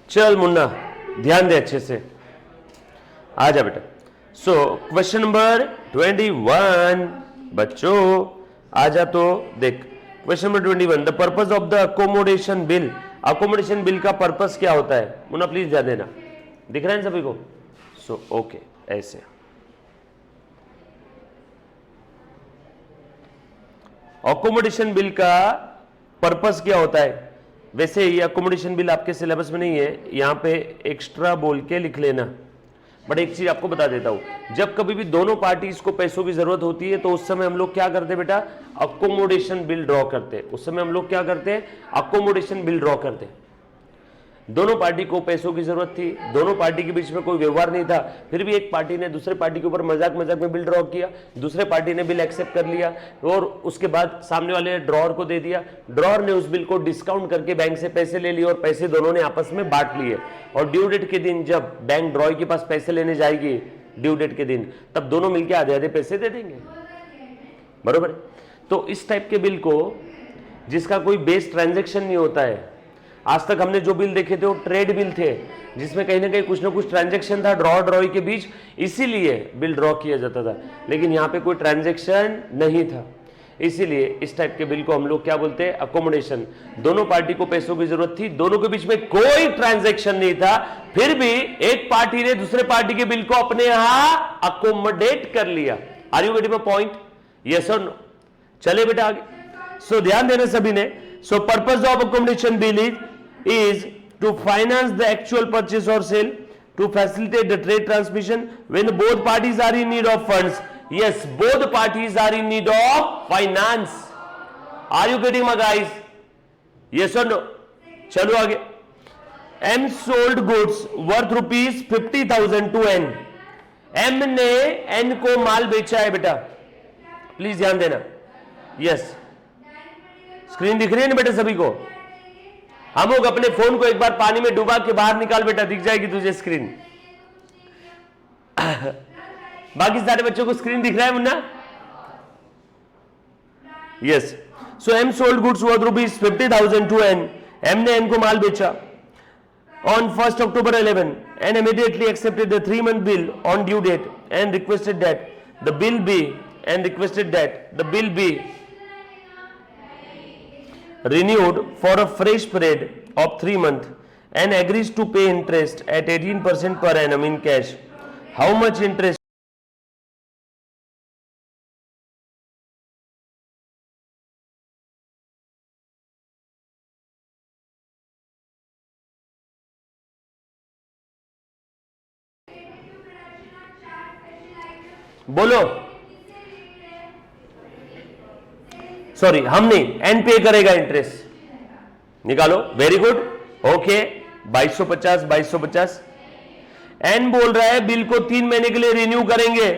चल मुन्ना ध्यान दे अच्छे से, आ जा बेटा। सो क्वेश्चन नंबर 21 बच्चों आ जा। तो देख question number 21, the purpose of the accommodation bill. Accommodation bill का पर्पस क्या होता है मुन्ना, प्लीज ध्यान देना। दिख रहा है सभी को? सो ओके, ऐसे अकोमोडेशन बिल का पर्पस क्या होता है। वैसे ये अकोमोडेशन बिल आपके सिलेबस में नहीं है, यहां पे एक्स्ट्रा बोल के लिख लेना। बट एक चीज आपको बता देता हूं, जब कभी भी दोनों पार्टीज को पैसों की जरूरत होती है तो उस समय हम लोग क्या करते हैं बेटा, अकोमोडेशन बिल ड्रॉ करते हैं। उस समय हम लोग क्या करते हैं, अकोमोडेशन बिल ड्रॉ करते हैं। दोनों पार्टी को पैसों की जरूरत थी, दोनों पार्टी के बीच में कोई व्यवहार नहीं था, फिर भी एक पार्टी ने दूसरे पार्टी के ऊपर मजाक मजाक में बिल ड्रॉ किया, दूसरे पार्टी ने बिल एक्सेप्ट कर लिया और उसके बाद सामने वाले ड्रॉअर को दे दिया। ड्रॉअर ने उस बिल को डिस्काउंट करके बैंक से पैसे ले लिए और पैसे दोनों ने आपस में बांट लिए। और ड्यू डेट के दिन जब बैंक ड्रॉअर के पास पैसे लेने जाएगी ड्यू डेट के दिन, तब दोनों मिलकर आधे आधे पैसे दे देंगे, बरोबर। तो इस टाइप के बिल को, जिसका कोई बेस ट्रांजेक्शन नहीं होता है, आज तक हमने जो बिल देखे थे वो ट्रेड बिल थे, जिसमें कहीं ना कहीं कुछ ना कुछ ट्रांजैक्शन था ड्रॉ ड्रॉई के बीच, इसीलिए बिल ड्रॉ किया जाता था। लेकिन यहाँ पे कोई ट्रांजैक्शन नहीं था, इसीलिए इस टाइप के बिल को हम लोग क्या बोलते हैं, अकोमोडेशन। दोनों पार्टी को पैसों की जरूरत थी, दोनों के बीच में कोई ट्रांजैक्शन नहीं था, फिर भी एक पार्टी ने दूसरे पार्टी के बिल को अपने यहां अकोमोडेट कर लिया। Are you getting my point? Yes और नो? चले बेटा आगे। सो ध्यान देना सभी ने। So purpose of accommodation bill is to finance the actual purchase or sale, to facilitate the trade transmission when both parties are in need of funds. Yes, both parties are in need of finance. Are you getting my guys? Yes or no? चलो आगे। M sold goods worth rupees 50,000 to N. M ने N को माल बेचा है बेटा, please ध्यान देना। यस, स्क्रीन दिख रही है ना बेटा सभी को? हम लोग अपने फोन को एक बार पानी में डुबा के बाहर निकाल बेटा, दिख जाएगी तुझे स्क्रीन। बाकी सारे बच्चों को स्क्रीन दिख रहा है Munna? Yes. So M sold goods worth rupees 50,000 to N. M ने एन को माल बेचा on 1 October 11 and immediately accepted the 3-month bill on due date and requested that the bill be renewed for a fresh period of 3 months and agrees to pay interest at 18% per annum in cash. How much interest? बोलो। Sorry, हम नहीं, N पे करेगा interest. निकालो, very good, okay. 2250 N बोल रहा है bill को 3 महीने के लिए रिन्यू करेंगे,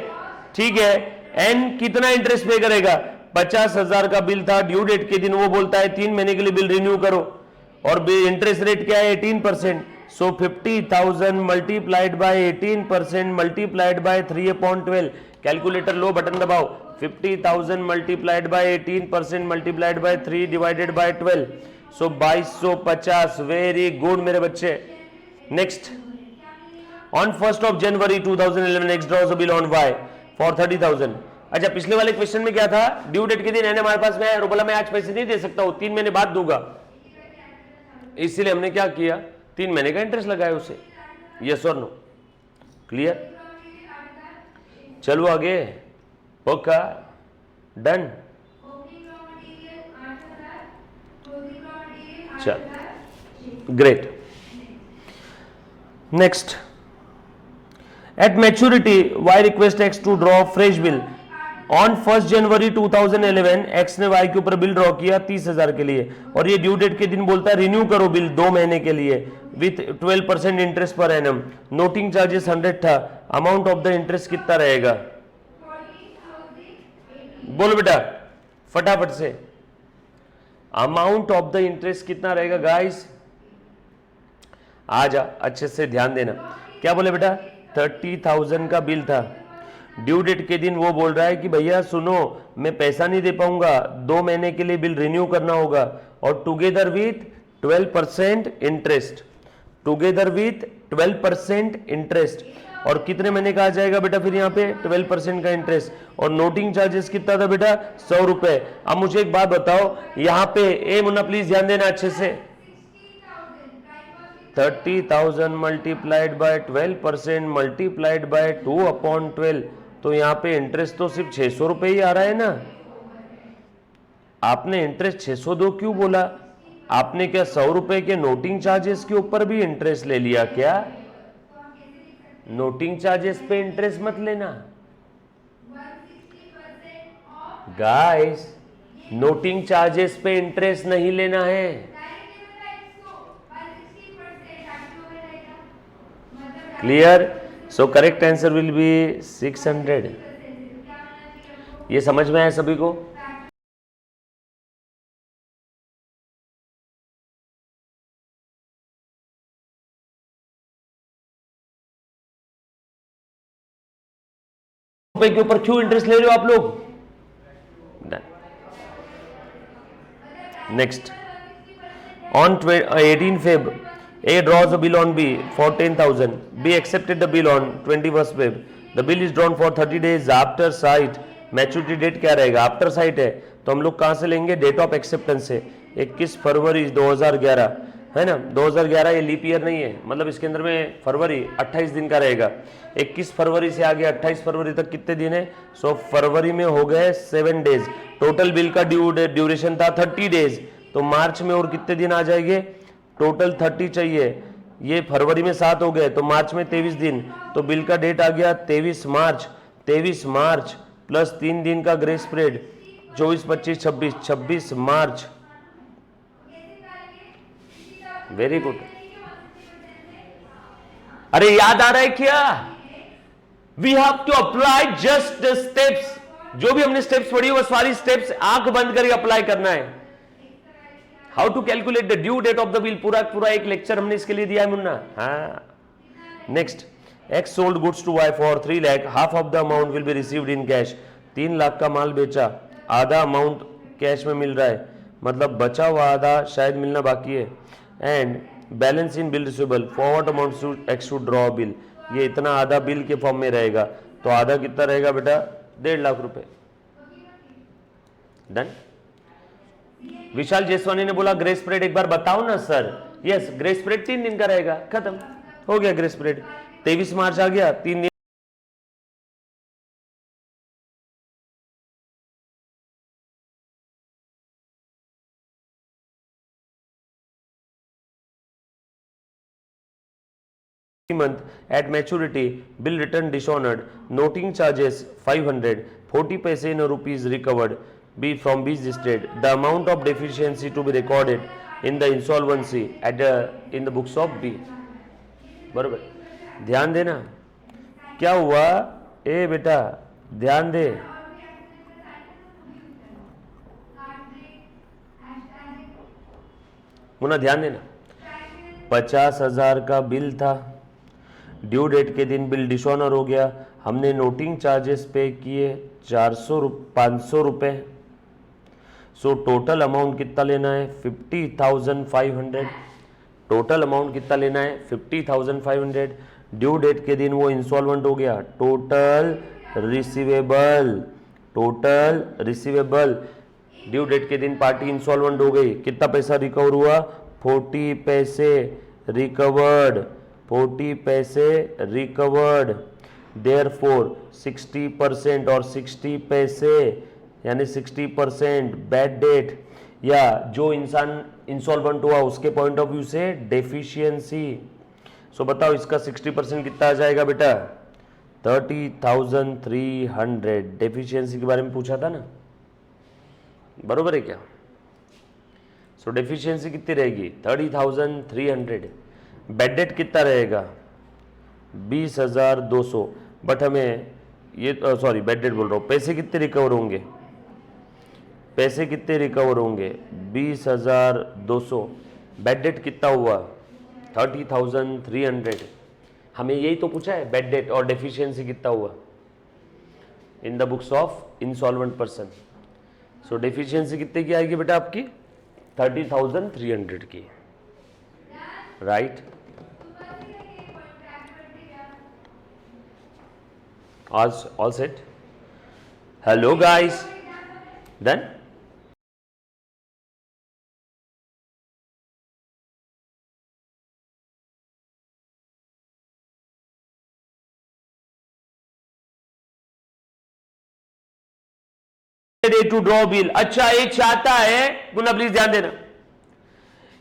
ठीक है। एन कितना इंटरेस्ट पे करेगा? 50,000 का बिल था, ड्यू डेट के दिन वो बोलता है 3 महीने के लिए बिल रिन्यू करो, और इंटरेस्ट रेट क्या है? 18%। So 50,000 multiplied by 18% multiplied by 3/12। Calculator लो, बटन दबाओ। 50,000 multiplied by 18% multiplied by 3 divided by 12, so 2250। Very good मेरे बच्चे। Next, on 1 January 2011 next draws a bill on Y for 30,000। अच्छा, पिछले वाले क्वेश्चन में क्या था? ड्यू डेट के दिन एन हमारे पास में है, बोला मैं आज पैसे नहीं दे सकता हूं, 3 महीने बाद दूंगा, इसलिए हमने क्या किया? 3 महीने का इंटरेस्ट लगाया उसे। यस और नो? क्लियर? चलो आगे। Okay, done. चल, great. Next, at maturity Y request X to draw fresh bill on 1 January 2011। X ने वाई के ऊपर बिल ड्रॉ किया 30,000 के लिए, और ये ड्यू डेट के दिन बोलता है रिन्यू करो बिल 2 महीने के लिए with 12% interest per annum. Noting charges 100 था। अमाउंट ऑफ द इंटरेस्ट कितना रहेगा? बोलो बेटा फटाफट से, अमाउंट ऑफ द इंटरेस्ट कितना रहेगा गाइस? आ जा, अच्छे से ध्यान देना। क्या बोले बेटा? 30,000 का बिल था, ड्यू डेट के दिन वो बोल रहा है कि भैया सुनो, मैं पैसा नहीं दे पाऊंगा, 2 महीने के लिए बिल रिन्यू करना होगा, और together with 12% interest. Together with 12% interest. और कितने महीने का आ जाएगा बेटा फिर यहाँ पे 12% का इंटरेस्ट। और नोटिंग चार्जेस कितना था बेटा 100 रुपए। अब मुझे एक बात बताओ यहाँ पे, ए मुन्ना प्लीज ध्यान देना अच्छे से, 30,000 मल्टीप्लाइड बाय 12% मल्टीप्लाइड बाय 2/12, तो यहाँ पे इंटरेस्ट तो सिर्फ 600 रुपए ही आ रहा है ना। आपने इंटरेस्ट 602 क्यों बोला? आपने क्या 100 रुपए के नोटिंग चार्जेस के ऊपर भी इंटरेस्ट ले लिया क्या? नोटिंग चार्जेस पे इंटरेस्ट मत लेना गाइस, नोटिंग चार्जेस पे इंटरेस्ट नहीं लेना है। Clear? So correct answer will be 600। ये समझ में आया सभी को? रुपए के ऊपर क्यों इंटरेस्ट ले रहे हो आप लोग? Next, on 18 Feb, A draws a bill on B for 10,000. B accepted the bill on 21st Feb. The bill is drawn for 30 days after sight. Maturity date क्या रहेगा? आफ्टर साइट है तो हम लोग कहां से लेंगे? डेट ऑफ एक्सेप्टेंस से 21 फरवरी 2011, है ना। 2011 ये लीप ईयर नहीं है, मतलब इसके अंदर में फरवरी 28 दिन का रहेगा। 21 फरवरी से आगे 28 फरवरी तक कितने दिन है? सो फरवरी में हो गए 7 डेज। टोटल बिल का ड्यूरेशन था 30 डेज, तो मार्च में और कितने दिन आ जाएंगे? टोटल 30 चाहिए, ये फरवरी में 7 हो गए तो मार्च में 23 दिन, तो बिल का डेट आ गया 23 मार्च। 23 मार्च प्लस 3 दिन का grace period, 24, 25, 26, 26 March. Very good. अरे याद आ रहा है क्या? We have to apply just the steps. जो भी हमने स्टेप्स पढ़ी वो सारी स्टेप्स आंख बंद करके अप्लाई करना है। How to calculate the due date of the bill, पूरा पूरा एक लेक्चर हमने इसके लिए दिया है मुन्ना। हाँ, next, X sold goods to Y for 3 lakh, half of the amount will be received in cash. 3 lakh का माल बेचा, आधा अमाउंट कैश में मिल रहा है, मतलब बचा हुआ आधा शायद मिलना बाकी है। And balance in bill receivable, forward amount X to draw bill, ये इतना आधा बिल के फॉर्म में रहेगा, तो आधा कितना रहेगा बेटा? 1.5 लाख रुपए। डन। विशाल जेसवानी ने बोला ग्रेस पीरियड एक बार बताओ ना सर। यस, ग्रेस पीरियड 3 दिन का रहेगा, खत्म हो गया ग्रेस पीरियड। 23 मार्च आ गया, 3 दिन month at maturity, bill return dishonored, noting charges 500, 40 paise in rupees recovered be from B's estate. The amount of deficiency to be recorded in the insolvency at in the books of B. बरोबर, ध्यान देना। क्या हुआ? ए बेटा ध्यान दे, मुन्ना ध्यान देना। 50,000 का बिल था, ड्यू डेट के दिन बिल डिसऑनर हो गया, हमने नोटिंग चार्जेस पे किए 500 रुपए। सो टोटल अमाउंट कितना लेना है? 50,500। टोटल अमाउंट कितना लेना है? 50,500। ड्यू डेट के दिन वो इंसॉल्वेंट हो गया, टोटल रिसीवेबल ड्यू डेट के दिन पार्टी इंसॉल्वेंट हो गई, कितना पैसा रिकवर हुआ? 40 पैसे रिकवर्ड, 40 पैसे रिकवर्ड। देयरफॉर 60% और 60 पैसे यानी 60% बैड डेट, या जो इंसान इंसॉल्वेंट हुआ उसके पॉइंट ऑफ व्यू से डेफिशिएंसी। सो बताओ इसका 60% कितना आ जाएगा बेटा? 30,300। डेफिशिएंसी के बारे में पूछा था ना, बरोबर है क्या? सो डेफिशिएंसी कितनी रहेगी? 30,300। बैड डेट कितना रहेगा? 20,200। बट हमें ये सॉरी बैड डेट बोल रहा हूँ, पैसे कितने रिकवर होंगे? पैसे कितने रिकवर होंगे? 20,200। बैड डेट कितना हुआ? 30,300। हमें यही तो पूछा है, बैड डेट और डेफिशिएंसी कितना हुआ in the books of insolvent person. So deficiency कितने की आएगी बेटा आपकी? 30,300 की, right? all set. Hello guys. Done? To draw bill. अच्छा, ये चाहता है, पुनः प्लीज ध्यान देना,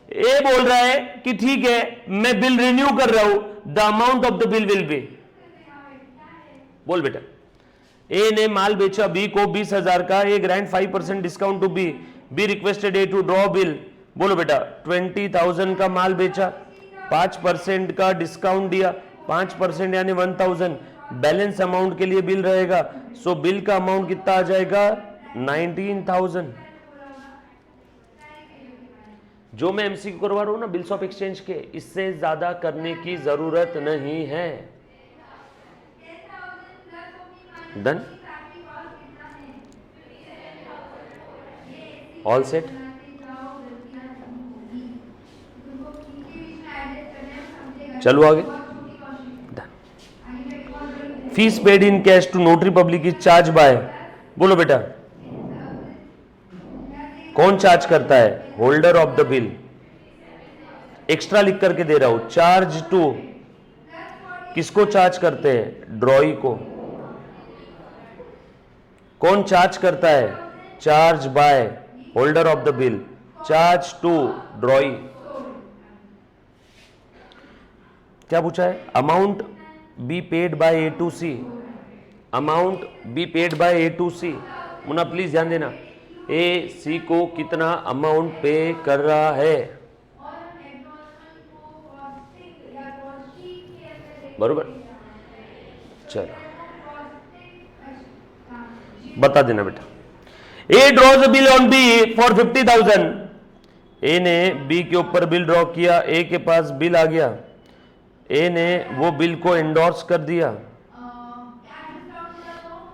ये बोल रहा है कि ठीक है मैं बिल रिन्यू कर रहा हूं, the amount of the bill will be. बोल बेटा. ए ने माल बेचा बी को 20,000 का, A grant 5% discount to B. B requested A to draw bill. बोलो बेटा. 20,000 का माल बेचा, 5% का डिस्काउंट दिया, 5% यानी 1,000. बैलेंस अमाउंट के लिए बिल रहेगा. सो बिल का अमाउंट कितना आ जाएगा? 19,000. जो मैं एमसीक्यू करवा रहा हूं ना बिल्स ऑफ एक्सचेंज के, इससे ज्यादा करने की जरूरत नहीं है. डन? All set? चलो आगे. Done. Fees paid in cash to notary public is charge by. बोलो बेटा. कौन चार्ज करता है? Holder of the bill. Extra लिख करके दे रहा हूं. Charge to. किसको चार्ज करते हैं? ड्रॉई को. कौन चार्ज करता है? Charge by holder of the bill. Charge to drawee. क्या पूछा है? Amount be paid by A to C. Amount be paid by A to C. Munna please ध्यान देना. ए सी को कितना अमाउंट पे कर रहा है? बरोबर. चलो बता देना बेटा. A draws bill on B for 50,000. A ने बी के ऊपर बिल ड्रॉ किया. ए के पास बिल आ गया. ए ने वो बिल को एंडोर्स कर दिया.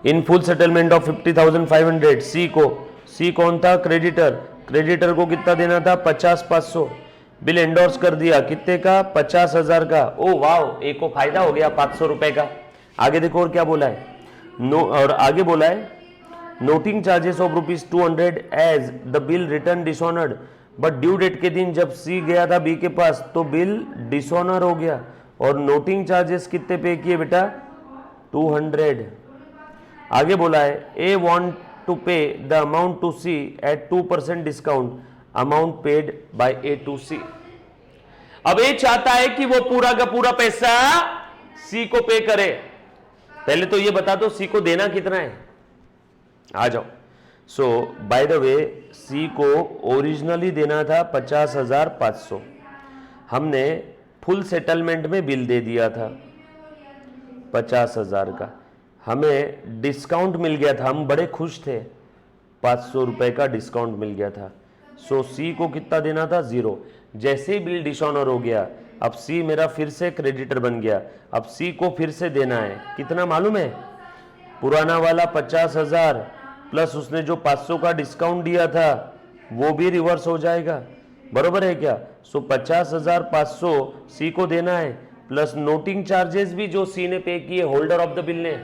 In full settlement of 50,500. सी को. सी कौन था? क्रेडिटर. क्रेडिटर को कितना देना था? 50,500. बिल एंडोर्स कर दिया. कितने का? 50,000 का. ओ वाह, ए को फायदा हो गया 500 रुपए का. आगे देखो और क्या बोला है. नो और आगे बोला है noting charges of ₹200 as the bill return dishonoured. But due date के दिन जब सी गया था बी के पास तो बिल डिसऑनर हो गया. और नोटिंग चार्जेस कितने पे किए बेटा? 200. आगे बोला है A want to pay the amount to C at 2% discount. Amount paid by A to C. अब ए चाहता है कि वो पूरा का पूरा पैसा सी को पे करे. पहले तो ये बता दो सी को देना कितना है. आ जाओ. सो बाय द वे सी को ओरिजिनली देना था 50,500. हमने फुल सेटलमेंट में बिल दे दिया था 50,000 का. हमें डिस्काउंट मिल गया था. हम बड़े खुश थे. 500 रुपए का डिस्काउंट मिल गया था. सो सी को कितना देना था? 0. जैसे ही बिल डिसऑनर हो गया अब सी मेरा फिर से क्रेडिटर बन गया. अब सी को फिर से देना है. कितना मालूम है? पुराना वाला 50,000 प्लस उसने जो 500 का डिस्काउंट दिया था वो भी रिवर्स हो जाएगा. बरोबर है क्या? सो 50,500 सी को देना है प्लस नोटिंग चार्जेस भी जो सी ने पे किए होल्डर ऑफ द बिल ने,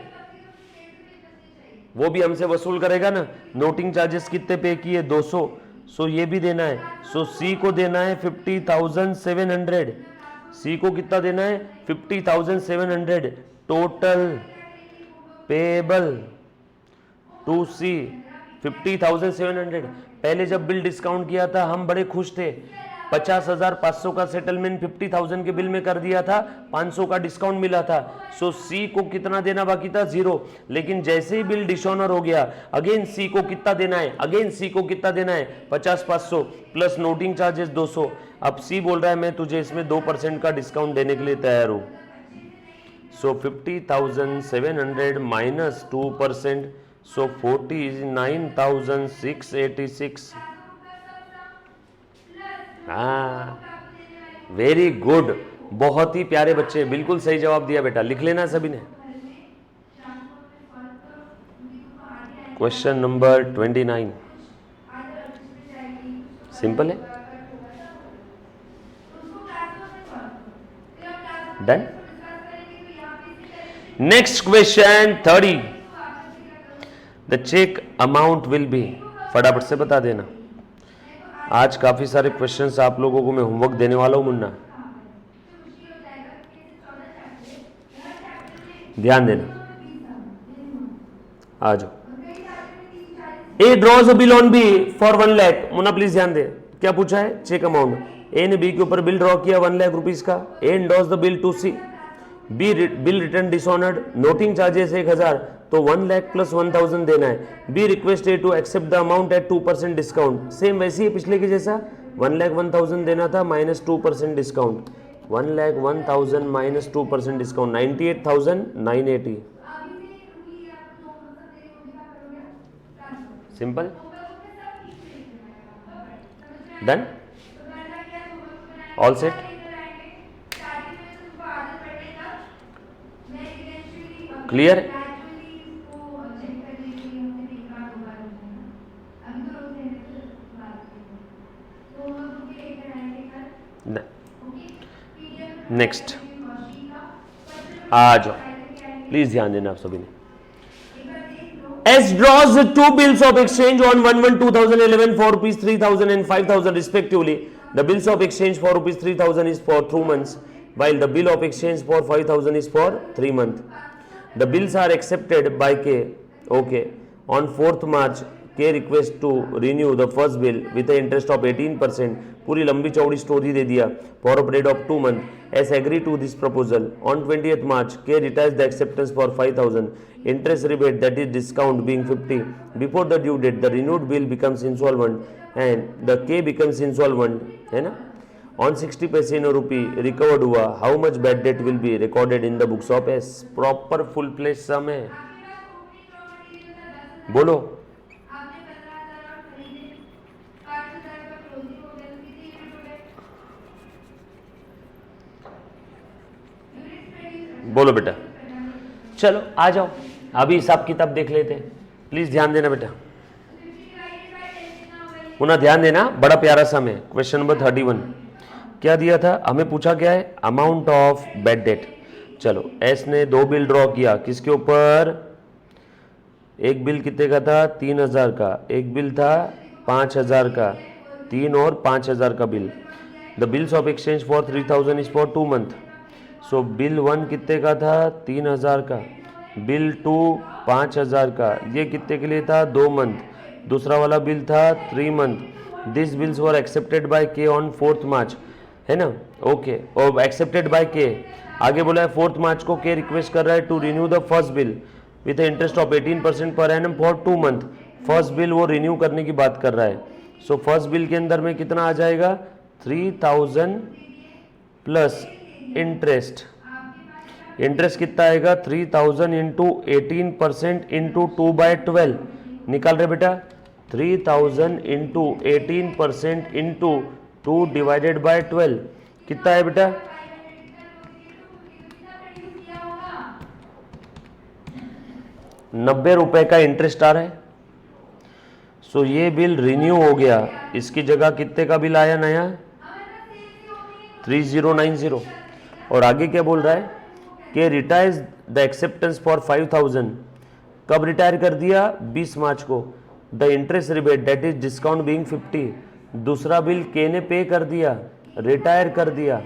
वो भी हमसे वसूल करेगा ना. नोटिंग चार्जेस कितने पे किए? 200. सो ये भी देना है. सो सी को देना है 50,700. सी को कितना देना है? 50,700. टोटल पेबल टू सी 50,700. पहले जब बिल डिस्काउंट किया था हम बड़े खुश थे. 50,500 का सेटलमेंट 50,000 के बिल में कर दिया था. 500 का डिस्काउंट मिला था. सो सी को कितना देना बाकी था? 0. लेकिन जैसे ही बिल डिसऑनर हो गया अगेन सी को कितना देना है? अगेन सी को कितना देना है? 50,500 प्लस नोटिंग चार्जेस 200. अब सी बोल रहा है मैं तुझे इसमें 2% का डिस्काउंट देने के लिए तैयार हूं. सो 50,700 माइनस 2%. सो 49,686. हाँ, वेरी गुड. बहुत ही प्यारे बच्चे, बिल्कुल सही जवाब दिया बेटा. लिख लेना सभी ने. क्वेश्चन नंबर 29 सिंपल है. Done. Next question 30, the cheque amount will be, फटाफट से बता देना। आज काफी सारे क्वेश्चंस आप लोगों को मैं होमवर्क देने वाला हूं मुन्ना, ध्यान देना। आ जाओ। A draws a bill on B for 1 lakh, Munna please ध्यान दे, क्या पूछा है? Check amount. ए ने बी के ऊपर बिल ड्रॉ किया 1 लाख रुपीस का। A endorse the bill to C, B bill return dishonoured, noting charges 1000, तो 1 लाख प्लस 1000 देना है। B request A to accept the amount at 2% discount, same वैसे ही पिछले के जैसा 1 लाख 1000 देना था minus 2% discount, 1 lakh 1000 minus 2% discount 98,980। Simple, done, all set. Clear? Next आ जाओ, प्लीज ध्यान देना आप सभी ने। S draws 2 bills of exchange on 1/1/2011 for rupees 3,000 and 5,000 respectively. The bills of exchange for rupees 3,000 is for 2 months, while the bill of exchange for 5,000 is for 3 months. The bills are accepted by K. Okay. On 4th March, K request to renew the first bill with the interest of 18%. पूरी लंबी चौड़ी story they दिया for a period of 2 months. S agree to this proposal. On 20th March, K retires the acceptance for 5,000. Interest rebate, that is discount, being 50. Before the due date, the renewed bill becomes insolvent and the K becomes insolvent, है ना? On 60 पैसे in a rupee recovered हुआ, how much bad debt will be recorded in the books of S? Proper full fledged sum है, बोलो। बोलो बेटा, चलो आ जाओ, अभी हिसाब किताब देख लेते हैं। प्लीज ध्यान देना बेटा, पुनः ध्यान देना, बड़ा प्यारा सम है। क्वेश्चन नंबर 31 क्या दिया था हमें? पूछा क्या है? Amount of bad debt. चलो, एस ने 2 बिल ड्रॉ किया, किसके ऊपर? एक बिल कितने का था? 3000 का, एक बिल था 5000 का, 3 और 5000 का bill. The bills of exchange for 3000 is for 2 month. So bill 1 कितने का था? 3000 का। बिल 2 5000 का, ये कितने के लिए था? 2 मंथ। दूसरा वाला बिल था 3 month. This bills were accepted by के ऑन 4th मार्च, है ना? ओके, और एक्सेप्टेड बाय के, आगे बोला है 4th मार्च को के रिक्वेस्ट कर रहा है to renew the first bill with interest of 18% per annum for 2 month. First bill वो रिन्यू करने की बात कर रहा है। सो फर्स्ट बिल के अंदर में कितना आ जाएगा? 3000 प्लस इंटरेस्ट। इंटरेस्ट कितना आएगा? 3000 इंटू 18% इंटू 2/12 निकाल रहे बेटा। 3000 इंटू 18% इंटू 2 डिवाइडेड बाय 12 कितना है बेटा? 90 रुपए का इंटरेस्ट आ रहा है। सो ये बिल रिन्यू हो गया, इसकी जगह कितने का बिल आया नया? 3090। और आगे क्या बोल रहा है कि रिटायर्स द एक्सेप्टेंस फॉर 5000। कब रिटायर कर दिया? 20 मार्च को। The interest rebate, that is discount being 50। दूसरा बिल के ने पे कर दिया, रिटायर कर दिया,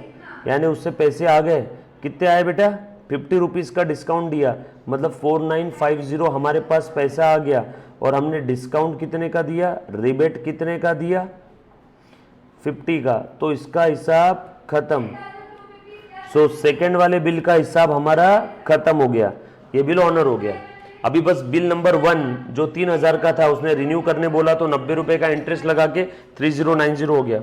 यानी उससे पैसे आ गए। कितने आए बेटा? 50 रुपीज़ का डिस्काउंट दिया, मतलब 4950 हमारे पास पैसा आ गया। और हमने डिस्काउंट कितने का दिया? रिबेट कितने का दिया? 50 का। तो इसका हिसाब खत्म। सो सेकेंड वाले बिल का हिसाब हमारा खत्म हो गया, ये बिल ऑनर हो गया। अभी बस बिल नंबर 1 जो 3000 का था उसने रिन्यू करने बोला तो 90 रुपए का इंटरेस्ट लगा के 3090 हो गया।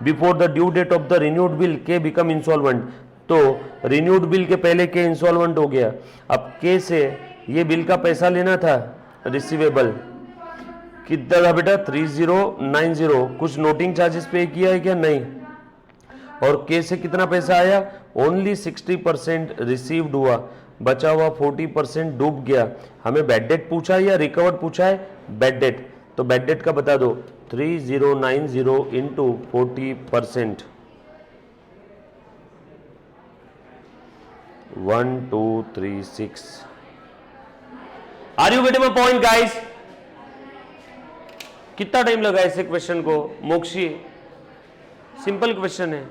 Before the due date of the renewed bill K become insolvent, तो रिन्यूड बिल के पहले के इंसॉल्वेंट हो गया। अब के से ये बिल का पैसा लेना था रिसीवेबल, कितना था बेटा? 3090। कुछ नोटिंग चार्जेस पे किया है क्या? नहीं। और के से कितना पैसा आया? ओनली 60% रिसीव्ड हुआ, बचा हुआ 40% डूब गया। हमें बैड डेट पूछा है या रिकवर्ड पूछा है? Bad debt. तो बैड डेट का बता दो, 3090 into 40%। 1 2 3 6। Are you getting my point guys? कितना टाइम लगा ऐसे क्वेश्चन को? मोक्षी सिंपल क्वेश्चन है,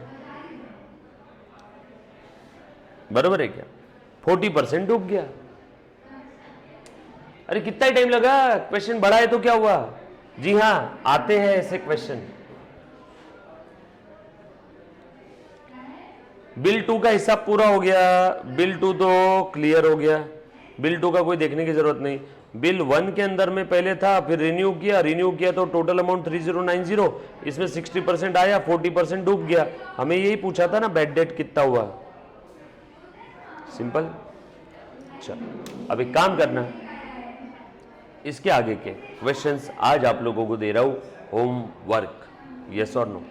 बरोबर है क्या? 40% डूब गया। अरे कितना ही टाइम लगा? क्वेश्चन बड़ा है तो क्या हुआ? जी हाँ, आते हैं ऐसे क्वेश्चन। बिल 2 का हिसाब पूरा हो गया, बिल 2 तो क्लियर हो गया, बिल 2 का कोई देखने की जरूरत नहीं। बिल 1 के अंदर में पहले था, फिर रिन्यू किया तो टोटल अमाउंट 3090, इसमें 60% आया, 40% डूब गया। हमें यही पूछा था ना बैड डेट कितना हुआ। सिंपल। चलो अब एक काम करना, इसके आगे के क्वेश्चंस आज आप लोगों को दे रहा हूं, होमवर्क, यस और नो,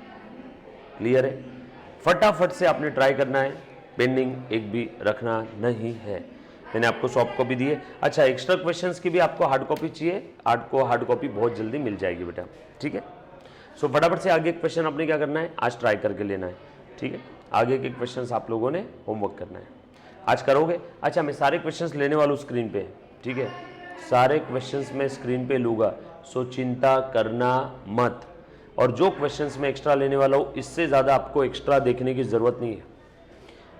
क्लियर है? फटाफट से आपने ट्राई करना है, पेंडिंग एक भी रखना नहीं है। मैंने आपको सॉफ्ट कॉपी दी है। अच्छा, एक्स्ट्रा क्वेश्चंस की भी आपको हार्ड कॉपी चाहिए? आपको हार्ड कॉपी बहुत जल्दी मिल जाएगी बेटा, ठीक है? सो फटाफट से आगे क्वेश्चन आपने क्या करना है, आज ट्राई करके लेना है, ठीक है? आगे के क्वेश्चंस आप लोगों ने होमवर्क करना है, आज करोगे? अच्छा, मैं सारे क्वेश्चंस लेने वाला हूँ स्क्रीन पे, ठीक है? सारे क्वेश्चंस मैं स्क्रीन पे लूँगा, सो चिंता करना मत। और जो क्वेश्चंस मैं एक्स्ट्रा लेने वाला हूँ, इससे ज़्यादा आपको एक्स्ट्रा देखने की ज़रूरत नहीं है।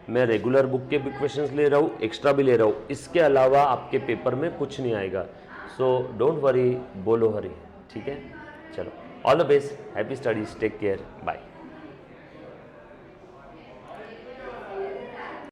मैं रेगुलर बुक के भी क्वेश्चंस ले रहा हूँ, एक्स्ट्रा भी ले रहा हूँ, इसके अलावा आपके पेपर में कुछ नहीं आएगा। सो डोंट वरी, बोलो हरी, ठीक है? चलो, all the best, happy studies, take care, bye.